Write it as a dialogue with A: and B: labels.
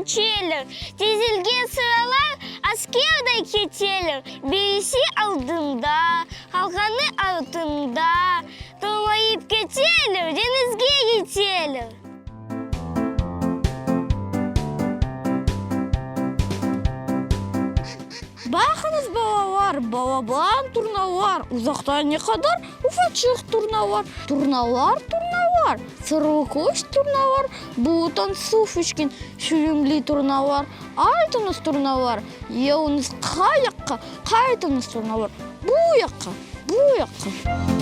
A: көчелер. Тезілген сыралар аскердай кетелер. Бересі алдында, қалғаны артында. Тұрмайып кетелер, денізге кетелер.
B: Бақыңыз балалар, балабан турналар, ұзақтан не қадар уфачық турналар, турналар, сырылқыш турналар, бұлытан суф ішкен шүлімлі турналар, айтыңыз турналар, еуіңіз қай жаққа, қайтыңыз турналар, бұл жаққа.